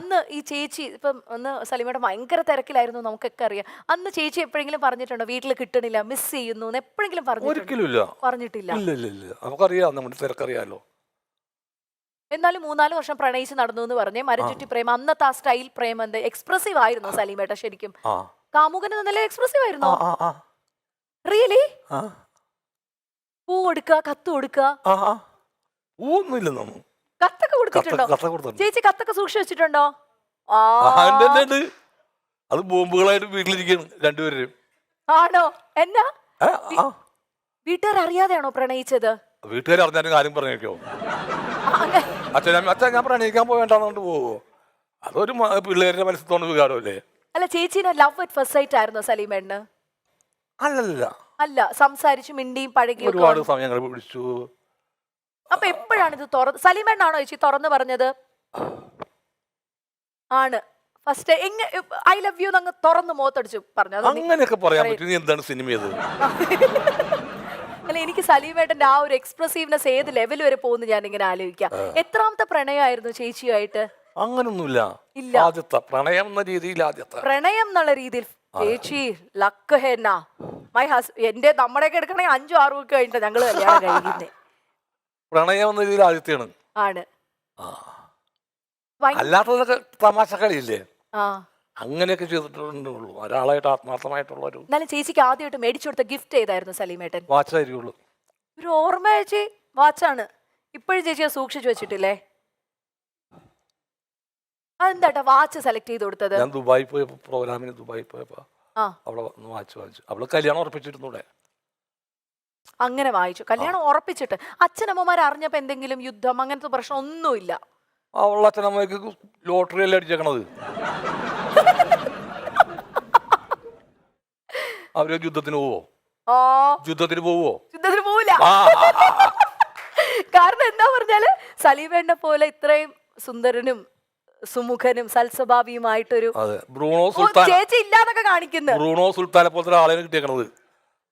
അന്ന് ഈ ചേച്ചി ഇപ്പം ഒന്ന് സലീമയുടെ ഭയങ്കര തിരക്കിലായിരുന്നു, നമുക്കൊക്കെ അറിയാം. അന്ന് ചേച്ചി എപ്പോഴെങ്കിലും പറഞ്ഞിട്ടുണ്ടോ വീട്ടിൽ കിട്ടണില്ല, മിസ് ചെയ്യുന്നു എന്ന് എപ്പോഴെങ്കിലും ഒരിക്കലും ഇല്ല. പറഞ്ഞിട്ടില്ല? ഇല്ല ഇല്ല ഇല്ല, നമുക്കറിയാം, നമ്മുടെ തിരക്കറിയാലോ. എന്നാലും 3-4 വർഷം പ്രണയിച്ച് നടന്നു എന്ന് പറഞ്ഞേ. മരഞ്ചുറ്റി പ്രേമം, അന്നത്തെ ആ സ്റ്റൈൽ പ്രേമം എന്ത് എക്സ്പ്രസീവ് ആയിരുന്നു സലീമേട്ട ശരിക്കും. ആ കാമുകൻ എന്ന നിലയിൽ എക്സ്പ്രസീവ് ആയിരുന്നോ? ആ ആ റിയലി? ആ പൂ കൊടുക്കുക, കത്ത് കൊടുക്കുക? ആ ആ ഒന്നുമില്ല. നമ്മൾ കത്തൊക്കെ കൊടുത്തിട്ടുണ്ടോ? കഥ കൊടുത്തിട്ടുണ്ട്. ചേച്ചി കത്തൊക്കെ സൂക്ഷിച്ചു വെച്ചിട്ടുണ്ടോ? ആ അത് ബോംബുകളായിട്ട് വീട്ടിലിരിക്കുന്നു രണ്ടുപേരും. ആണോ? എന്നാ വീട്ടുകാർ അറിയാതെയാണോ പ്രണയിച്ചത്? വീട്ടുകാർ അറിഞ്ഞാലും കാര്യം പറഞ്ഞേക്കോ? അച്ഛൻ ഞാൻ പ്രണയിക്കാൻ പോവേണ്ടെന്നുകൊണ്ട് പോവോ? അതൊരു പിള്ളേരുടെ മനസ്സിൽ വികാരമല്ലേ? അല്ല, ചേച്ചീനെ ലവ് അറ്റ് ഫസ്റ്റ് സൈറ്റ് ആയിരുന്നോ സലീമേട്ടന്? അല്ലല്ല, അല്ല, സംസാരിച്ചു മിണ്ടിയും പഴകി ഒരുപാട് സമയങ്ങൾ പിടിച്ചു. അപ്പൊ എപ്പോഴാണ് ഇത് സലീമേട്ടനാണോ ചേച്ചി തുറന്നു പറഞ്ഞത്? ആണ് ഫസ്റ്റ് ഐ ലവ് യു അങ്ങ് തുറന്ന് മുഖത്തടിച്ചു പറഞ്ഞു? അങ്ങനെയൊക്കെ പറയാൻ പറ്റും. എന്താണ് സിനിമ ഇത്? അല്ല, എനിക്ക് സലീമേട്ടന്റെ ആ ഒരു എക്സ്പ്രസീവ്നെസ് ഏത് ലെവൽ വരെ പോകുന്നു ഞാൻ ഇങ്ങനെ ആലോചിക്കാം. എത്രാമത്തെ പ്രണയമായിരുന്നു ചേച്ചിയുമായിട്ട്? അങ്ങനൊന്നുമില്ല. ഇല്ല, ആദ്യത്തെ പ്രണയം എന്ന രീതിയിൽ ആദ്യത്തെ പ്രണയം എന്നുള്ള രീതിയിൽ ചേച്ചി ലക്ക് ഹെന്നാ മൈ എന്റെ നമ്മുടെയൊക്കെ എടുക്കണെങ്കിൽ 5-6 വീക്ക് കഴിഞ്ഞിട്ട് ഞങ്ങള് കല്യാണം കഴിക്കുന്നേ. പ്രണയം എന്ന രീതിയിൽ ആദ്യത്തെയാണ്. ആണ്. അല്ലാത്തതൊക്കെ തമാശ കളിയില്ലേ, ആ അങ്ങനെയൊക്കെ ചെയ്തിട്ടുള്ളൂ. ഒരാളായിട്ട് ആത്മാർത്ഥമായിട്ടുള്ള ഒരു. എന്നാലും ചേച്ചിക്ക് ആദ്യമായിട്ട് മേടിച്ചു കൊടുത്ത ഗിഫ്റ്റ് ഏതായിരുന്നു സലീമേട്ടൻ? വാച്ചായിരിക്കുള്ളൂ. ഒരു ഓർമ്മ ചേച്ചി വാച്ചാണ്. ഇപ്പോഴും ചേച്ചി അത് സൂക്ഷിച്ചു വെച്ചിട്ടില്ലേ? അതെന്താ വാച്ച് സെലക്ട് ചെയ്ത് കൊടുത്തത്? ഞാൻ ദുബായി പോയപ്പോ, പ്രോഗ്രാമിന് ദുബായി പോയപ്പോ അവളെ വാച്ച് വാങ്ങിച്ചു. അവള് കല്യാണം ഉറപ്പിച്ചിരുന്നൂടെ? അങ്ങനെ വായിച്ചു. കല്യാണം ഉറപ്പിച്ചിട്ട് അച്ഛനമ്മമാർ അറിഞ്ഞപ്പോ എന്തെങ്കിലും യുദ്ധം അങ്ങനത്തെ പ്രശ്നം ഒന്നുമില്ല? അവളുടെ അച്ഛനമ്മയ്ക്ക് ലോട്ടറി അല്ലേ അടിച്ചേക്കണത്. അവര് യുദ്ധത്തിന് പോവോ? യുദ്ധത്തിന് പോവോ? യുദ്ധത്തിന് പോവില്ല. കാരണം എന്താ പറഞ്ഞാല് സലീമേട്ടനെ പോലെ ഇത്രയും സുന്ദരനും സുമുഖനും സൽസ്വഭാവിയുമായിട്ടൊരു ബ്രൂണോ സുൽത്താൻ ചേച്ചി ഇല്ലാന്നൊക്കെ കാണിക്കുന്നു. ബ്രൂണോ സുൽത്താനെ പോലത്തെ ഒരാളെയാണ് കിട്ടിയേക്കണത്.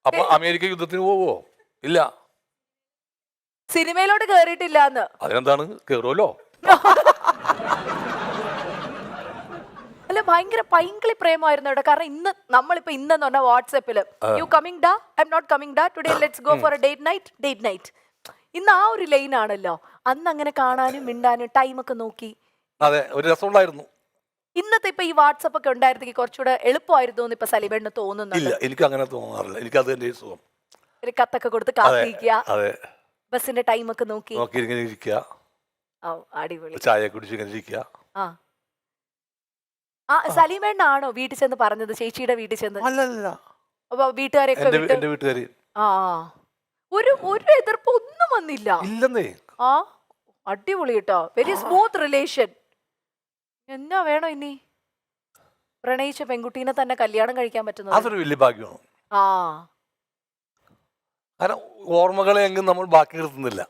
അപ്പൊ അമേരിക്ക യുദ്ധത്തിന് പോവോ? ഇല്ല. സിനിമയിലോട്ട് കേറിയിട്ടില്ലാന്ന്. അതിനെന്താണ്, കേറുമല്ലോ. അല്ല, ഭയങ്കര പൈങ്കിളി പ്രേമമായിരുന്നു ഇവിടെ. കാരണം നമ്മളിപ്പോ ഇന്നെന്ന് പറഞ്ഞാൽ വാട്സാപ്പില് യു കമ്മിങ് ഡാ, ഐ എം നോട്ട് കമ്മിങ് ഡാ, today let's go for A date night. ഇന്ന് ആ ഒരു ലൈൻ ആണല്ലോ. അന്ന് അങ്ങനെ കാണാനും മിണ്ടാനും ടൈമൊക്കെ നോക്കി അതെ, ഒരു രസമുണ്ടായിരുന്നു. ഇന്നത്തെ ഇപ്പൊ ഈ വാട്സപ്പ് ഒക്കെ ഉണ്ടായിരുന്നെങ്കിൽ കുറച്ചുകൂടെ എളുപ്പമായിരുന്നു എന്ന് ഇപ്പൊ സലീമേട്ടന് തോന്നുന്നു? ഇല്ല, എനിക്ക് അങ്ങനെ തോന്നാറില്ല. എനിക്ക് അത് തന്നെ സുഖം. ഒരു കത്തൊക്കെ കൊടുത്ത് കാത്തിരിക്കുക, അതെ, ബസിന്റെ ടൈമൊക്കെ നോക്കി ഇങ്ങനെ ഇരിക്കുക, അടിപൊളി ചായ കുടിച്ച് ഇങ്ങനെ ഇരിക്കുക. സലീമേട്ടനാണോ വീട്ടിൽ ചെന്ന് പറഞ്ഞത്, ചേച്ചിയുടെ വീട്ടിൽ ചെന്ന്? അല്ലല്ല, അപ്പൊ വീട്ടുകാരെയൊക്കെ എന്റെ വീട്ടുകാര് ഒരു എതിർപ്പ് ഒന്നും വന്നില്ല? ഇല്ലെന്നേ. അടിപൊളി കേട്ടോ, വെരി സ്മൂത്ത് റിലേഷൻ. എന്നാ വേണോ ഇനി? പ്രണയിച്ച പെൺകുട്ടീനെ തന്നെ കല്യാണം കഴിക്കാൻ പറ്റുന്നത് അതൊരു വലിയ ഭാഗ്യമാണ്. കാരണം ഓർമ്മകളെ എങ്കിലും നമ്മൾ ബാക്കി നിർത്തുന്നില്ല,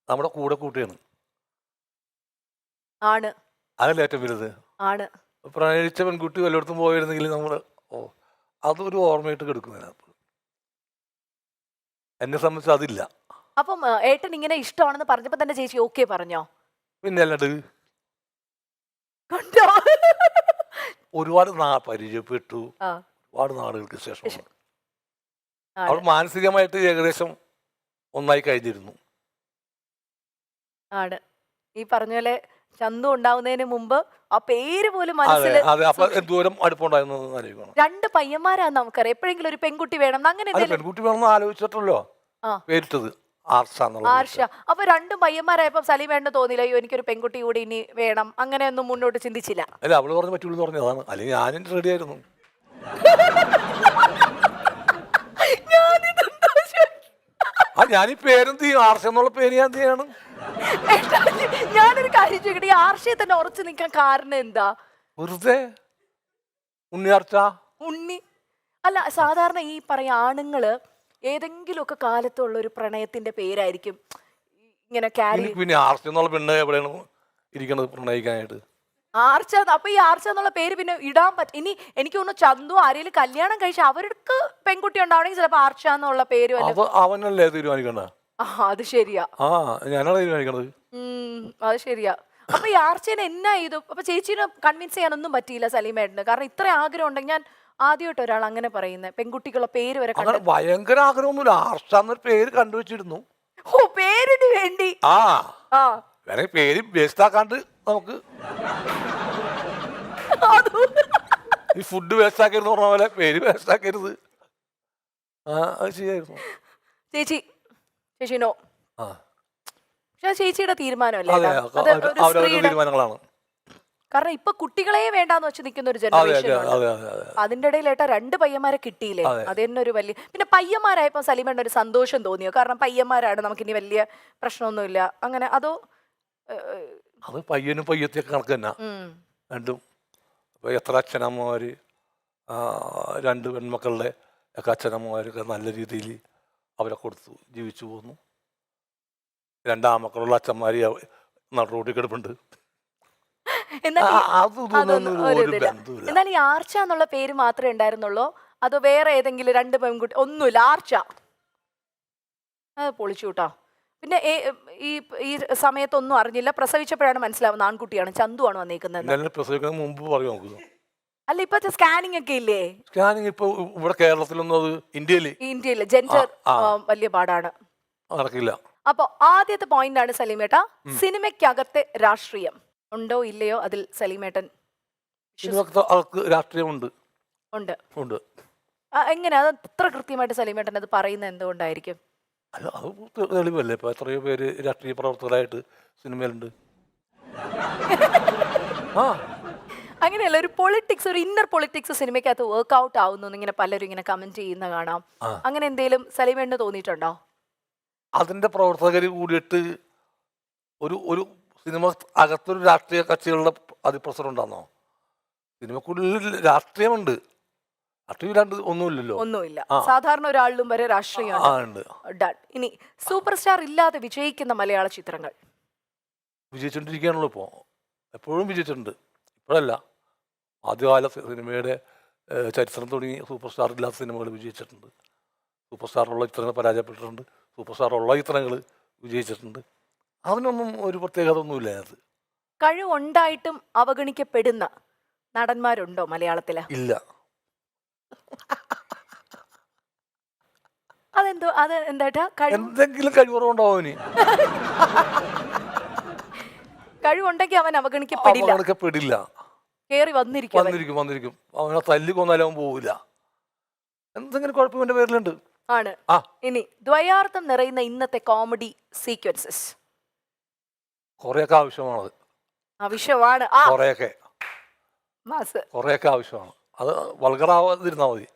നമ്മുടെ കൂടെ കൂട്ടിയാണ്. ആണ്, അതല്ലേ ഏറ്റവും വലുത്. ആണ്. പ്രണയിച്ച പെൺകുട്ടി വല്ലയിടത്തും പോയിരുന്നെങ്കിൽ നമ്മൾ അതൊരു ഓർമ്മയായിട്ട് കിടക്കുന്നതിനകത്ത്. എന്നെ സംബന്ധിച്ച് അതില്ല. അപ്പം ഏട്ടൻ ഇങ്ങനെ ഇഷ്ടമാണെന്ന് പറഞ്ഞപ്പോ തന്നെ ചേച്ചി ഓക്കെ പറഞ്ഞോ? പിന്നെ അല്ലാണ്ട് കണ്ടോ, ഒരുപാട് പരിചയപ്പെട്ടു, ഒരുപാട് നാളുകൾക്ക് ശേഷം. അവൾ മാനസികമായിട്ട് ഏകദേശം ഒന്നായി കഴിഞ്ഞിരുന്നു. ആണ്. ഈ പറഞ്ഞ പോലെ ചന്തു ഉണ്ടാവുന്നതിന് മുമ്പ് ആ പേര് പോലും മനസ്സിൽ. എന്തോരം അടുപ്പുണ്ടായിരുന്നു. 2 പയ്യന്മാരാണ് നമുക്കറിയാം. എപ്പോഴെങ്കിലും ഒരു പെൺകുട്ടി വേണം, അങ്ങനെ പെൺകുട്ടി വേണമെന്ന് ആലോചിച്ചിട്ടല്ലോ പേരിട്ടത് ആർഷ. അപ്പൊ 2 പയ്യന്മാരായപ്പോ സലീമേട്ടന് തോന്നില്ല അയ്യോ എനിക്കൊരു പെൺകുട്ടി കൂടി ഇനി വേണം, അങ്ങനെയൊന്നും മുന്നോട്ട് ചിന്തിച്ചില്ല? അല്ല, അവള് പറഞ്ഞു പറ്റുള്ളൂ പറഞ്ഞതാണ്. അല്ലെങ്കിൽ ഞാനും റെഡി ആയിരുന്നു. ഞാനീ പേരെന്ത് ചെയ്യും? ആർഷ എന്നുള്ള പേര് ഞാൻ ചെയ്യണം. ഞാനൊരു കാര്യം ചോദിക്കട്ടെ, ഈ ആർഷയെ തന്നെ ഉറച്ചു നിൽക്കാൻ കാരണം എന്താ? വെറുതെ ഉണ്ണിയാർച്ച. ഉണ്ണി അല്ല, സാധാരണ ഈ പറയാ ആണുങ്ങള് ഏതെങ്കിലുമൊക്കെ കാലത്തുള്ള ഒരു പ്രണയത്തിന്റെ പേരായിരിക്കും ഇങ്ങനെ ക്യാരി. പിന്നെ ആർച്ച എന്നുള്ള പെണ്ണ് എവിടെയാണ് ഇരിക്കണത് പ്രണയിക്കാനായിട്ട്? ആർച്ച. അപ്പൊ ഈ ആർച്ച എന്നുള്ള പേര് പിന്നെ ഇടാൻ പറ്റും. ഇനി എനിക്ക് തോന്നുന്നു ചന്തു ആരെങ്കിലും കല്യാണം കഴിച്ച അവർക്ക് പെൺകുട്ടി ഉണ്ടാവണമെങ്കിൽ ചിലപ്പോ ആർച്ച എന്നുള്ള പേര് അവനല്ലേ തീരുമാനിക്കണ്ട. അത് ശരിയാ. ഞാനാണ് തീരുമാനിക്കണത്. അത് ശരിയാ. അപ്പൊ ഈ ആർച്ചേനെ എന്നാ ചെയ്തു? അപ്പൊ ചേച്ചീനെ കൺവിൻസ് ചെയ്യാനൊന്നും പറ്റിയില്ല സലീമേട്ടന്. കാരണം ഇത്ര ആഗ്രഹം ഉണ്ടെങ്കിൽ ഞാൻ ആദ്യമായിട്ട് ഒരാൾ അങ്ങനെ പറയുന്നത്, പെൺകുട്ടികളുടെ പേര് വരെ അങ്ങനെ ഭയങ്കര ആഗ്രഹമൊന്നുമില്ല. ആർഷ എന്നൊരു പേര് കണ്ടുവച്ചിരുന്നു. ഓ, പേരിന് വേണ്ടി. ആ ആ വേണമെങ്കിൽ പേര് വേസ്റ്റ് ആക്കാണ്ട് നമുക്ക് ഈ ഫുഡ് വേസ്റ്റ് ആക്കരുത് പറഞ്ഞ പോലെ പേര് വേസ്റ്റ് ആക്കരുത്. അത് ചെയ്യായിരുന്നു. ചേച്ചി നോ. ആ പക്ഷെ ചേച്ചിയുടെ തീരുമാനമല്ലേ അതെ, അത്? അത് ഒരു അവരവരുടെ സ്ത്രീയുടെ, തീരുമാനങ്ങളാണ്. കാരണം ഇപ്പൊ കുട്ടികളെ വേണ്ടാന്ന് വെച്ച് നിൽക്കുന്ന ഒരു അതെ ജനറേഷൻ അതെ അതെ അതെ അതെ. അതിന്റെ ഇടയിൽ ഏട്ടാ 2 പയ്യന്മാരെ കിട്ടിയില്ലേ? അതെ. അത് തന്നെ ഒരു വലിയ. പിന്നെ പയ്യന്മാരായപ്പോ സലീമേട്ടന് ഒരു സന്തോഷം തോന്നിയോ? കാരണം പയ്യന്മാരാണ്, നമുക്ക് ഇനി വലിയ പ്രശ്നമൊന്നുമില്ല അങ്ങനെ? അതോ അത് പയ്യനും പയ്യത്തിയൊക്കെ കണക്ക് തന്നെ രണ്ടും. ഇപ്പോൾ എത്ര അച്ഛനമ്മമാർ 2 പെൺമക്കളുടെ ഒക്കെ അച്ഛനമ്മമാരൊക്കെ നല്ല രീതിയിൽ അവരെ കൊടുത്തു ജീവിച്ചു പോന്നു. 2 ആമക്കളുള്ള അച്ഛന്മാർ നടുറോട്ടിൽ കിടപ്പുണ്ട്. എന്നാൽ അതൊന്നും ഒരു ബന്ധമില്ല. എന്നാൽ ഈ ആർച്ച എന്നുള്ള പേര് മാത്രമേ ഉണ്ടായിരുന്നുള്ളൂ? അതോ വേറെ ഏതെങ്കിലും 2 പെൺകുട്ടി? ഒന്നുമില്ല, ആർച്ച. അത് പൊളിച്ചു കേട്ടോ. പിന്നെ ഈ സമയത്തൊന്നും അറിഞ്ഞില്ല, പ്രസവിച്ചപ്പോഴാണ് മനസ്സിലാവുന്നത് ആൺകുട്ടിയാണ്, ചന്തുവാണ് വന്നേക്കുന്നത്. പ്രസവിക്കുന്നതിന് മുമ്പ് പറയും നോക്കുന്നു. അല്ല ഇപ്പത്തെ സ്കാനിങ് ഒക്കെ ഇല്ലേ? സ്കാനിങ് ഇപ്പൊ ഇവിടെ കേരളത്തിലൊന്നും അത് ഇന്ത്യയില് ജെൻഡർ വലിയ പാടാണ്, നടക്കില്ല. അപ്പൊ ആദ്യത്തെ പോയിന്റ് ആണ് സലീമേട്ടാ, സിനിമയ്ക്കകത്തെ രാഷ്ട്രീയം ഉണ്ടോ ഇല്ലയോ അതിൽ സലീമേട്ടൻ? അവർക്ക് രാഷ്ട്രീയമുണ്ട്. ഉണ്ട്. ഉണ്ട്. എങ്ങനെ അത് ഇത്ര കൃത്യമായിട്ട് സലീമേട്ടൻ അത് പറയുന്നത് എന്തുകൊണ്ടായിരിക്കും? അല്ല അത് തെളിവല്ലേ. ഇപ്പൊ എത്രയോ പേര് രാഷ്ട്രീയ പ്രവർത്തകരായിട്ട് സിനിമയിലുണ്ട്. ആ അങ്ങനെയല്ല, ഒരു പൊളിറ്റിക്സ്, ഒരു ഇന്നർ പൊളിറ്റിക്സ് സിനിമയ്ക്കകത്ത് വർക്ക്ഔട്ട് ആവുന്നു ഇങ്ങനെ പലരും ഇങ്ങനെ കമന്റ് ചെയ്യുന്ന കാണാം. അങ്ങനെ എന്തെങ്കിലും സലീമേട്ടന് തോന്നിയിട്ടുണ്ടോ? അതിന്റെ പ്രവർത്തകർ കൂടിയിട്ട് ഒരു സിനിമ അകത്തൊരു രാഷ്ട്രീയ കക്ഷികളുടെ അതിപ്രസരം ഉണ്ടാകുന്നോ? സിനിമക്കുള്ളിൽ രാഷ്ട്രീയമുണ്ട്. രാഷ്ട്രീയമില്ലാണ്ട് ഒന്നുമില്ലല്ലോ. ഒന്നുമില്ല, സാധാരണ ഒരാളിലും വരെ രാഷ്ട്രീയമുണ്ട്. ഇനി സൂപ്പർ സ്റ്റാർ ഇല്ലാതെ വിജയിക്കുന്ന മലയാള ചിത്രങ്ങൾ വിജയിച്ചോണ്ടിരിക്കുകയാണല്ലോ ഇപ്പോൾ. എപ്പോഴും വിജയിച്ചിട്ടുണ്ട്. ഇപ്പോഴല്ല, ആദ്യകാല സിനിമയുടെ ചരിത്രം തുടങ്ങി സൂപ്പർ സ്റ്റാർ ഇല്ലാത്ത സിനിമകൾ വിജയിച്ചിട്ടുണ്ട്. സൂപ്പർ സ്റ്റാറുള്ള ചിത്രങ്ങൾ പരാജയപ്പെട്ടിട്ടുണ്ട്. സൂപ്പർ സ്റ്റാറുള്ള ചിത്രങ്ങൾ വിജയിച്ചിട്ടുണ്ട്. അതിനൊന്നും ഒരു പ്രത്യേകത ഒന്നുമില്ല. അത് കഴിവുണ്ടായിട്ടും അവഗണിക്കപ്പെടുന്ന നടന്മാരുണ്ടോ മലയാളത്തില്? ഇല്ല. അത് എന്താ എന്തെങ്കിലും കഴിവുറവുണ്ടാവും അവന്. കഴിവുണ്ടെങ്കിൽ അവൻ അവഗണിക്കപ്പെടില്ല. കേറി വന്നിരിക്കും. അവനെ തല്ലി കൊന്നാലും അവൻ പോവില്ല. എന്തെങ്കിലും കുഴപ്പം എന്റെ പേരിലുണ്ട്. ആണ്. ഇനി ദ്വയാർത്ഥം നിറയുന്ന ഇന്നത്തെ കോമഡി സീക്വൻസസ് കുറെയൊക്കെ ആവശ്യമാണത്. ആവശ്യമാണ്. കുറെയൊക്കെ ആവശ്യമാണ്. അത് വൾഗറാവാതിരുന്നാൽ മതി.